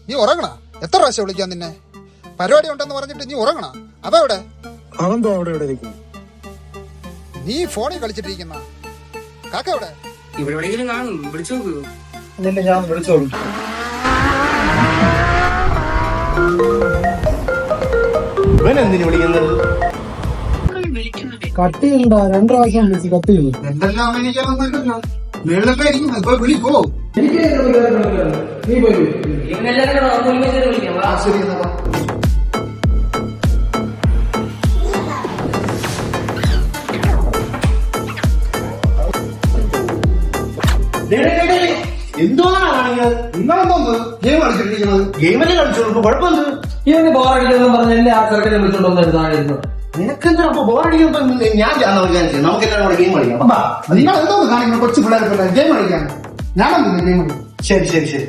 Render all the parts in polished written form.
നീ ഉറങ്ങണ? എത്ര പ്രാവശ്യം വിളിക്കാൻ നിന്നെ? പരിപാടി ഉണ്ടെന്ന് പറഞ്ഞിട്ട് നീ ഉറങ്ങണ? അതെവിടെ? നീ ഫോണിൽ കളിച്ചിട്ടിരിക്കുന്ന കാക്ക എവിടെ? ഇവിടെ കാണും, വിളിച്ചു നോക്കൂ. ഞാൻ വിളിച്ചോളൂ. ഇവനെന്തിനു വിളിക്കുന്നത്? കട്ട് ചെയ്യണ്ട, 2 പ്രാവശ്യം വിളിച്ച് കട്ട് ചെയ്യുന്നു. എന്തെല്ലാം അമേരിക്കയിലൊന്നുമില്ലല്ലോ. മേളിലൊക്കെ ഇരിക്കുന്നു. ഇപ്പൊ വിളി പോ. നീ പോയി. ശരി എന്നാ. എന്തുവാണ് കാണിക്കുന്നത്? നിങ്ങളെന്തോന്ന് ഗെയിം കളിച്ചിട്ടിരിക്കുന്നത്? ഗെയിമല്ലേ കളിച്ചോളൂ, കുഴപ്പമെന്ത്? ഇവന് ബോറടിക്കുന്നു പറഞ്ഞല്ലേ ആ ചെറുക്കനെ വിളിച്ചോണ്ടോന്നായിരുന്നു. നിനക്കെന്താ അപ്പൊ ബോറടിക്കുമ്പോ ഞാൻ നമുക്ക് എല്ലാവരും കൂടെ ഗെയിം കളിക്കാം. നിങ്ങൾ എന്തോന്ന് കാണിക്കുന്നത്? കൊച്ചു പിള്ളേരെ ഗെയിം കളിക്കാൻ ഞാനെന്തിനാ ഗെയിം കളിക്കാം? ശരി ശരി ശരി,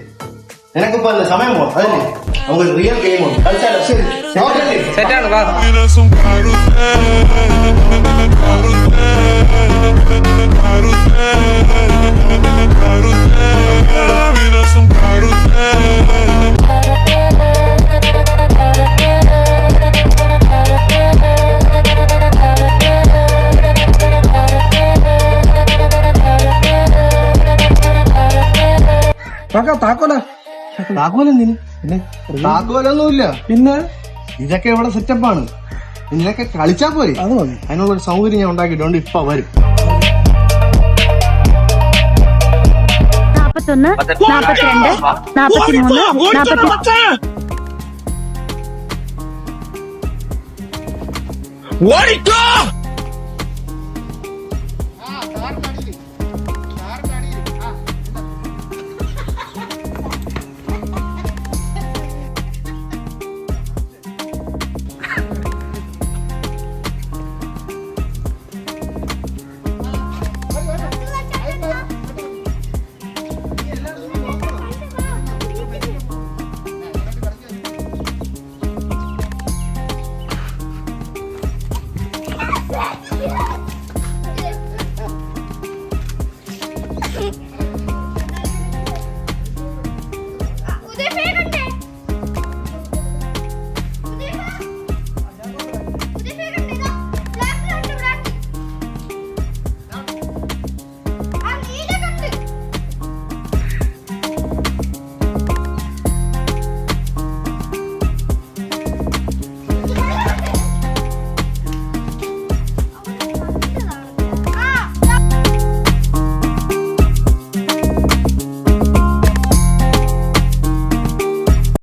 നിനക്കിപ്പോ അല്ലേ സമയം പോകാം, അതല്ലേ നമുക്ക് റിയൽ ഗെയിം ഉണ്ട്, കളിച്ചാലോ? ശരി സെറ്റാണ്. താക്കോലെന്തിന്? പിന്നെ താക്കോലൊന്നുമില്ല. പിന്നെ ഇതൊക്കെ ഇവിടെ സെറ്റപ്പാണ്. നിനക്കെ കളിച്ചാ പോയി. അത് മതി. അതിനുള്ളൊരു സൗകര്യം ഞാൻ ഉണ്ടാക്കിയിട്ടുണ്ട്. ഇപ്പൊ വരും. 41, 42, 43, 44. ഓടിക്കോ!